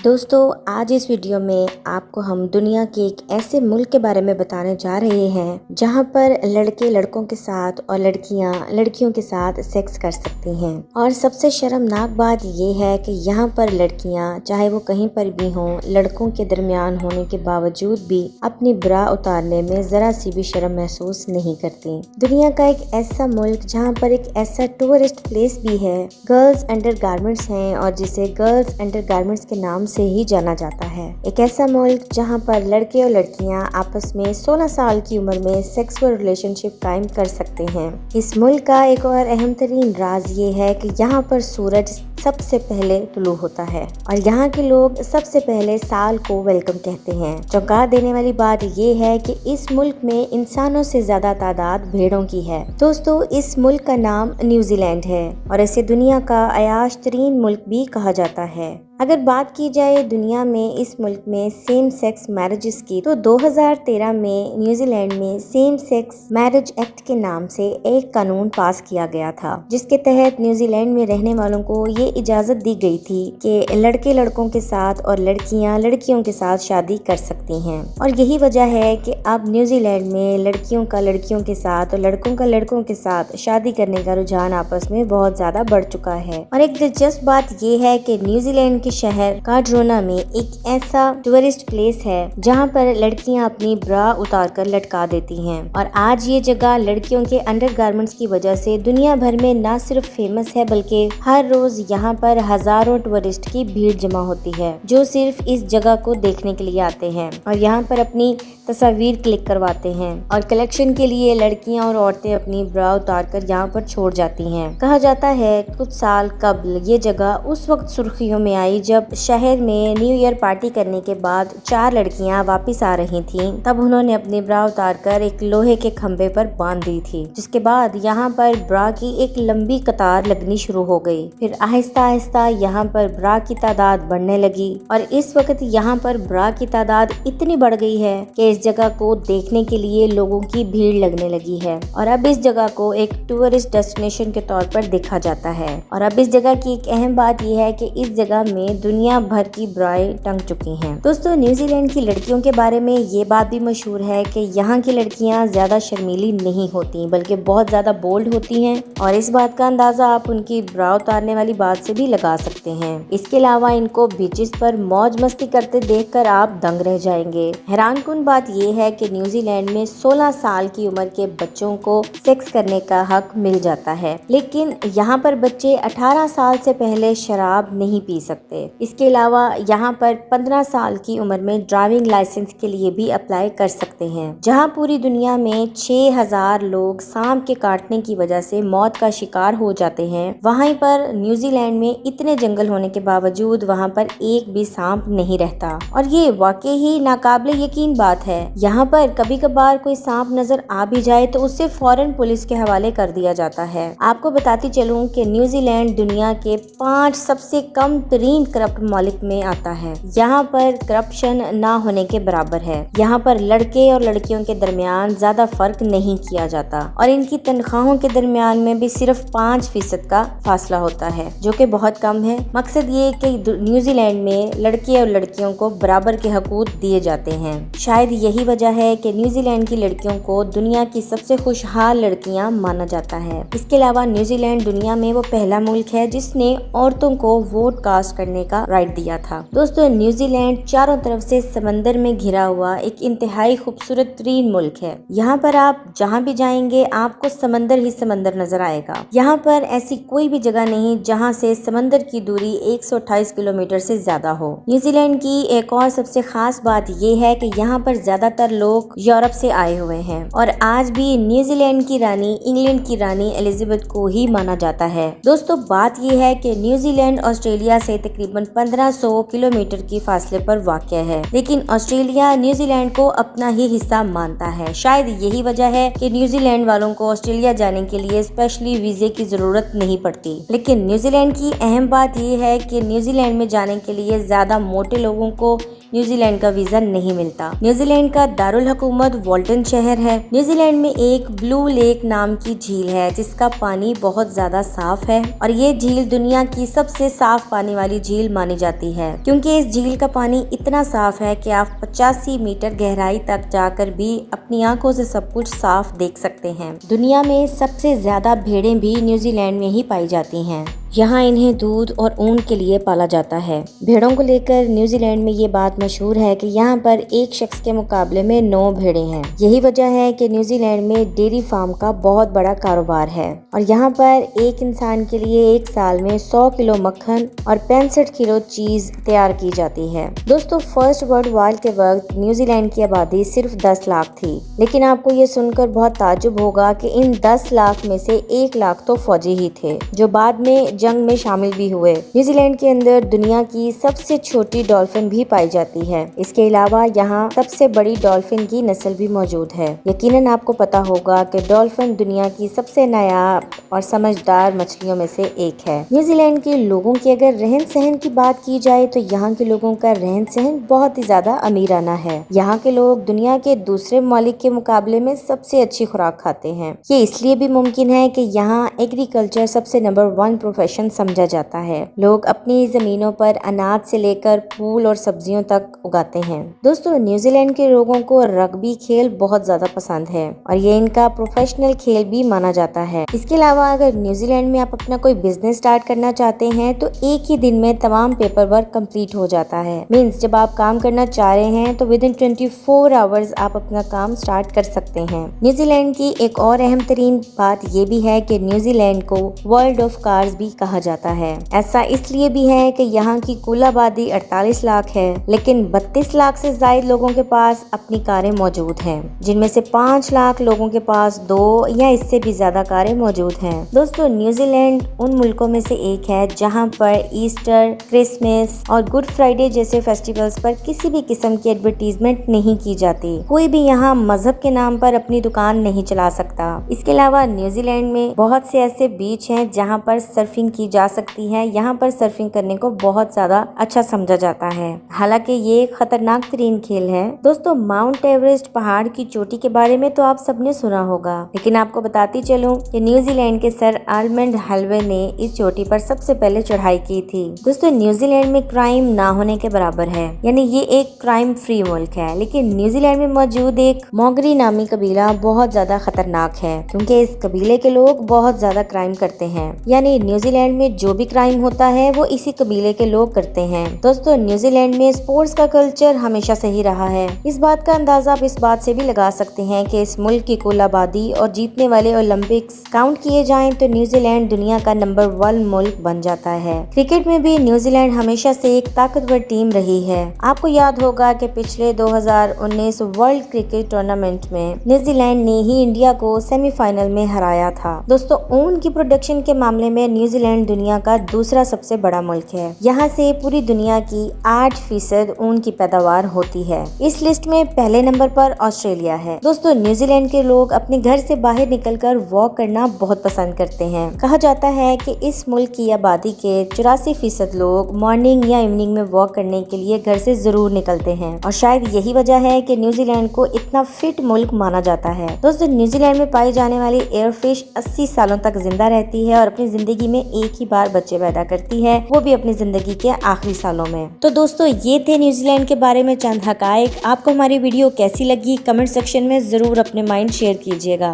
دوستو آج اس ویڈیو میں آپ کو ہم دنیا کے ایک ایسے ملک کے بارے میں بتانے جا رہے ہیں جہاں پر لڑکے لڑکوں کے ساتھ اور لڑکیاں لڑکیوں کے ساتھ سیکس کر سکتی ہیں۔ اور سب سے شرمناک بات یہ ہے کہ یہاں پر لڑکیاں چاہے وہ کہیں پر بھی ہوں لڑکوں کے درمیان ہونے کے باوجود بھی اپنی برا اتارنے میں ذرا سی بھی شرم محسوس نہیں کرتی۔ دنیا کا ایک ایسا ملک جہاں پر ایک ایسا ٹورسٹ پلیس بھی ہے، گرلز انڈر گارمنٹس ہیں اور جسے گرلز انڈر گارمنٹس کے نام سے ہی جانا جاتا ہے۔ ایک ایسا ملک جہاں پر لڑکے اور لڑکیاں آپس میں 16 سال کی عمر میں سیکسول ریلیشن شپ قائم کر سکتے ہیں۔ اس ملک کا ایک اور اہم ترین راز یہ ہے کہ یہاں پر سورج سب سے پہلے طلوع ہوتا ہے اور یہاں کے لوگ سب سے پہلے سال کو ویلکم کہتے ہیں۔ چونکا دینے والی بات یہ ہے کہ اس ملک میں انسانوں سے زیادہ تعداد بھیڑوں کی ہے۔ دوستو اس ملک کا نام نیوزی لینڈ ہے اور اسے دنیا کا عیاش ترین ملک بھی کہا جاتا ہے۔ اگر بات کی جائے دنیا میں اس ملک میں سیم سیکس میرجز کی تو 2013 میں نیوزی لینڈ میں سیم سیکس میرج ایکٹ کے نام سے ایک قانون پاس کیا گیا تھا، جس کے تحت نیوزی لینڈ میں رہنے والوں کو یہ اجازت دی گئی تھی کہ لڑکے لڑکوں کے ساتھ اور لڑکیاں لڑکیوں کے ساتھ شادی کر سکتی ہیں۔ اور یہی وجہ ہے کہ اب نیوزی لینڈ میں لڑکیوں کا لڑکیوں کے ساتھ اور لڑکوں کا لڑکوں کے ساتھ شادی کرنے کا رجحان آپس میں بہت زیادہ بڑھ چکا ہے۔ اور ایک دلچسپ بات یہ ہے کہ نیوزی لینڈ کے شہر کارڈرونا میں ایک ایسا ٹورسٹ پلیس ہے جہاں پر لڑکیاں اپنی برا اتار کر لٹکا دیتی ہیں، اور آج یہ جگہ لڑکیوں کے انڈر گارمنٹس کی وجہ سے دنیا بھر میں نہ صرف فیمس ہے بلکہ ہر روز یہاں پر ہزاروں ٹورسٹ کی بھیڑ جمع ہوتی ہے جو صرف اس جگہ کو دیکھنے کے لیے آتے ہیں اور یہاں پر اپنی تصاویر کلک کرواتے ہیں، اور کلیکشن کے لیے لڑکیاں اور عورتیں اپنی برا اتار کر یہاں پر چھوڑ جاتی ہیں۔ کہا جاتا ہے کچھ سال قبل یہ جگہ اس وقت سرخیوں میں آئی جب شہر میں نیو ایئر پارٹی کرنے کے بعد 4 لڑکیاں واپس آ رہی تھیں، تب انہوں نے اپنی برا اتار کر ایک لوہے کے کھمبے پر باندھ دی تھی، جس کے بعد یہاں پر برا کی ایک لمبی قطار لگنی شروع ہو گئی۔ پھر آہستہ آہستہ یہاں پر برا کی تعداد بڑھنے لگی اور اس وقت یہاں پر برا کی تعداد اتنی بڑھ گئی ہے کہ اس جگہ کو دیکھنے کے لیے لوگوں کی بھیڑ لگنے لگی ہے، اور اب اس جگہ کو ایک ٹورسٹ ڈیسٹینیشن کے طور پر دیکھا جاتا ہے۔ اور اب اس جگہ کی ایک اہم بات یہ ہے کہ اس جگہ میں دنیا بھر کی برائیں ٹنگ چکی ہیں۔ دوستو نیوزی لینڈ کی لڑکیوں کے بارے میں یہ بات بھی مشہور ہے کہ یہاں کی لڑکیاں زیادہ شرمیلی نہیں ہوتی بلکہ بہت زیادہ بولڈ ہوتی ہیں، اور اس بات کا اندازہ آپ ان کی برا اتارنے والی بات سے بھی لگا سکتے ہیں۔ اس کے علاوہ ان کو بیچز پر موج مستی کرتے دیکھ کر آپ دنگ رہ جائیں گے۔ حیران کن بات یہ ہے کہ نیوزی لینڈ میں 16 سال کی عمر کے بچوں کو سیکس کرنے کا حق مل جاتا ہے، لیکن یہاں پر بچے 18 سال سے پہلے شراب نہیں پی سکتے۔ اس کے علاوہ یہاں پر 15 سال کی عمر میں ڈرائیونگ لائسنس کے لیے بھی اپلائی کر سکتے ہیں۔ جہاں پوری دنیا میں 6000 لوگ سانپ کے کاٹنے کی وجہ سے موت کا شکار ہو جاتے ہیں، وہیں پر نیوزی لینڈ میں اتنے جنگل ہونے کے باوجود وہاں پر ایک بھی سانپ نہیں رہتا، اور یہ واقعی ہی ناقابل یقین بات ہے۔ یہاں پر کبھی کبھار کوئی سانپ نظر آ بھی جائے تو اسے فوراً پولیس کے حوالے کر دیا جاتا ہے۔ آپ کو بتاتی چلوں کہ نیوزی لینڈ دنیا کے 5 سب سے کم ترین کرپٹ ممالک میں آتا ہے۔ یہاں پر کرپشن نہ ہونے کے برابر ہے۔ یہاں پر لڑکے اور لڑکیوں کے درمیان زیادہ فرق نہیں کیا جاتا، اور ان کی تنخواہوں کے درمیان میں بھی صرف 5% کا فاصلہ ہوتا ہے، جو کہ بہت کم ہے۔ مقصد یہ کہ نیوزی لینڈ میں لڑکے اور لڑکیوں کو برابر کے حقوق دیے جاتے ہیں۔ شاید یہی وجہ ہے کہ نیوزی لینڈ کی لڑکیوں کو دنیا کی سب سے خوشحال لڑکیاں مانا جاتا ہے۔ اس کے علاوہ نیوزی لینڈ دنیا میں وہ پہلا ملک ہے جس نے عورتوں کو ووٹ کاسٹ کرنے کا رائٹ دیا تھا۔ دوستو نیوزی لینڈ چاروں طرف سے سمندر میں گھرا ہوا ایک انتہائی خوبصورت ترین ملک ہے۔ یہاں پر آپ جہاں بھی جائیں گے آپ کو سمندر ہی سمندر نظر آئے گا۔ یہاں پر ایسی کوئی بھی جگہ نہیں جہاں سے سمندر کی دوری 128 کلومیٹر سے زیادہ ہو۔ نیوزی لینڈ کی ایک اور سب سے خاص بات یہ ہے کہ یہاں پر زیادہ تر لوگ یورپ سے آئے ہوئے ہیں، اور آج بھی نیوزی لینڈ کی رانی انگلینڈ کی رانی ایلزابتھ کو ہی مانا جاتا ہے۔ دوستو بات یہ ہے کہ نیوزی لینڈ آسٹریلیا سے تقریباً 1500 کلومیٹر کی فاصلے پر واقع ہے، لیکن آسٹریلیا نیوزی لینڈ کو اپنا ہی حصہ مانتا ہے۔ شاید یہی وجہ ہے کہ نیوزی لینڈ والوں کو آسٹریلیا جانے کے لیے اسپیشلی ویزے کی ضرورت نہیں پڑتی۔ لیکن نیوزی لینڈ کی اہم بات یہ ہے کہ نیوزی لینڈ میں جانے کے لیے زیادہ موٹے لوگوں کو نیوزی لینڈ کا ویزا نہیں ملتا۔ نیوزی لینڈ کا دارالحکومت والٹن شہر ہے۔ نیوزی لینڈ میں ایک بلو لیک نام کی جھیل ہے جس کا پانی بہت زیادہ صاف ہے اور یہ جھیل دنیا کی سب سے صاف پانی والی جھیل مانی جاتی ہے، کیونکہ اس جھیل کا پانی اتنا صاف ہے کہ آپ 85 میٹر گہرائی تک جا کر بھی اپنی آنکھوں سے سب کچھ صاف دیکھ سکتے ہیں۔ دنیا میں سب سے زیادہ بھیڑیں بھی نیوزی لینڈ میں ہی پائی جاتی ہیں۔ یہاں انہیں دودھ اور اون کے لیے پالا جاتا ہے۔ بھیڑوں کو لے کر نیوزی لینڈ میں یہ بات مشہور ہے کہ یہاں پر ایک شخص کے مقابلے میں 9 بھیڑیں ہیں۔ یہی وجہ ہے کہ نیوزی لینڈ میں ڈیری فارم کا بہت بڑا کاروبار ہے اور یہاں پر ایک انسان کے لیے ایک سال میں 100 کلو مکھن اور 65 کلو چیز تیار کی جاتی ہے۔ دوستو، فرسٹ ورلڈ وار کے وقت نیوزی لینڈ کی آبادی صرف 10 لاکھ تھی، لیکن آپ کو یہ سن کر بہت تعجب ہوگا کہ ان 10 لاکھ میں سے 1 لاکھ تو فوجی ہی تھے جو بعد میں جنگ میں شامل بھی ہوئے۔ نیوزی لینڈ کے اندر دنیا کی سب سے چھوٹی ڈولفن بھی پائی جاتی ہے۔ اس کے علاوہ یہاں سب سے بڑی ڈولفن کی نسل بھی موجود ہے۔ یقیناً آپ کو پتا ہوگا کہ ڈولفن دنیا کی سب سے نایاب اور سمجھدار مچھلیوں میں سے ایک ہے۔ نیوزی لینڈ کے لوگوں کی اگر رہن سہن کی بات کی جائے تو یہاں کے لوگوں کا رہن سہن بہت ہی زیادہ امیرانہ ہے۔ یہاں کے لوگ دنیا کے دوسرے ممالک کے مقابلے میں سب سے اچھی خوراک کھاتے ہیں۔ یہ اس لیے بھی ممکن ہے کہ یہاں ایگریکلچر سب سے نمبر 1 پروفیشن سمجھا جاتا ہے۔ لوگ اپنی زمینوں پر اناج سے لے کر پھول اور سبزیوں تک اگاتے ہیں۔ دوستو، نیوزی لینڈ کے لوگوں کو رگبی کھیل بہت زیادہ پسند ہے اور یہ ان کا پروفیشنل کھیل بھی مانا جاتا ہے۔ اس کے علاوہ اگر نیوزی لینڈ میں آپ اپنا کوئی بزنس سٹارٹ کرنا چاہتے ہیں تو ایک ہی دن میں تمام پیپر ورک کمپلیٹ ہو جاتا ہے۔ مینس جب آپ کام کرنا چاہ رہے ہیں تو ودن 24 آورز آپ اپنا کام سٹارٹ کر سکتے ہیں۔ نیوزی لینڈ کی ایک اور اہم ترین بات یہ بھی ہے کہ نیوزی لینڈ کو ورلڈ آف کارز بھی کہا جاتا ہے۔ ایسا اس لیے بھی ہے کہ یہاں کی کل آبادی 48 لاکھ ہے، لیکن 32 لاکھ سے زائد لوگوں کے پاس اپنی کاریں موجود ہیں، جن میں سے 5 لاکھ لوگوں کے پاس 2 یا اس سے بھی زیادہ کاریں موجود ہیں۔ دوستو، نیوزی لینڈ ان ملکوں میں سے ایک ہے جہاں پر ایسٹر، کرسمس اور گڈ فرائیڈے جیسے فیسٹیولز پر کسی بھی قسم کی ایڈورٹیزمنٹ نہیں کی جاتی۔ کوئی بھی یہاں مذہب کے نام پر اپنی دکان نہیں چلا سکتا۔ اس کے علاوہ نیوزی لینڈ میں بہت سے ایسے بیچ ہیں جہاں پر سرفنگ کی جا سکتی ہے۔ یہاں پر سرفنگ کرنے کو بہت زیادہ اچھا سمجھا جاتا ہے، حالانکہ یہ ایک خطرناک ترین کھیل ہے۔ دوستو، ماؤنٹ ایوریسٹ پہاڑ کی چوٹی کے بارے میں تو آپ سب نے سنا ہوگا، لیکن آپ کو بتاتی چلوں کہ نیوزی لینڈ کے سر آلمنڈ ہلوے نے اس چوٹی پر سب سے پہلے چڑھائی کی تھی۔ دوستو، نیوزی لینڈ میں کرائم نہ ہونے کے برابر ہے، یعنی یہ ایک کرائم فری ملک ہے، لیکن نیوزی لینڈ میں موجود ایک موگری نامی قبیلہ بہت زیادہ خطرناک ہے، کیونکہ اس قبیلے کے لوگ بہت زیادہ کرائم کرتے ہیں۔ یعنی نیوزی لینڈ میں جو بھی کرائم ہوتا ہے وہ اسی قبیلے کے لوگ کرتے ہیں۔ دوستو، نیوزی لینڈ میں سپورٹس کا کلچر ہمیشہ سے ہی رہا ہے۔ اس بات کا اندازہ آپ اس بات سے بھی لگا سکتے ہیں کہ اس ملک کی کل آبادی اور جیتنے والے اولمپکس کاؤنٹ کیے جائیں تو نیوزی لینڈ دنیا کا نمبر 1 ملک بن جاتا ہے۔ کرکٹ میں بھی نیوزی لینڈ ہمیشہ سے ایک طاقتور ٹیم رہی ہے۔ آپ کو یاد ہوگا کہ پچھلے 2019 ورلڈ کرکٹ ٹورنامنٹ میں نیوزی لینڈ نے ہی انڈیا کو سیمی فائنل میں ہرایا تھا۔ دوستو، اون کی پروڈکشن کے معاملے میں نیوزی لینڈ دنیا کا دوسرا سب سے بڑا ملک ہے۔ یہاں سے پوری دنیا کی 8% اون کی پیداوار ہوتی ہے۔ اس لسٹ میں پہلے نمبر پر آسٹریلیا ہے۔ دوستو، نیوزی لینڈ کے لوگ اپنے گھر سے باہر نکل کر واک کرنا بہت پسند کرتے ہیں۔ کہا جاتا ہے کہ اس ملک کی آبادی کے 84% لوگ مارننگ یا ایوننگ میں واک کرنے کے لیے گھر سے ضرور نکلتے ہیں، اور شاید یہی وجہ ہے کہ نیوزی لینڈ کو اتنا فٹ ملک مانا جاتا ہے۔ دوستو، نیوزی لینڈ میں پائی جانے والی ایئر فش 80 سالوں تک زندہ رہتی ہے اور اپنی زندگی میں ایک ہی بار بچے پیدا کرتی ہے، وہ بھی اپنی زندگی کے آخری سالوں میں۔ تو دوستو، یہ تھے نیوزی لینڈ کے بارے میں چند حقائق۔ آپ کو ہماری ویڈیو کیسی لگی کمنٹ سیکشن میں ضرور اپنے مائنڈ شیئر کیجیے گا۔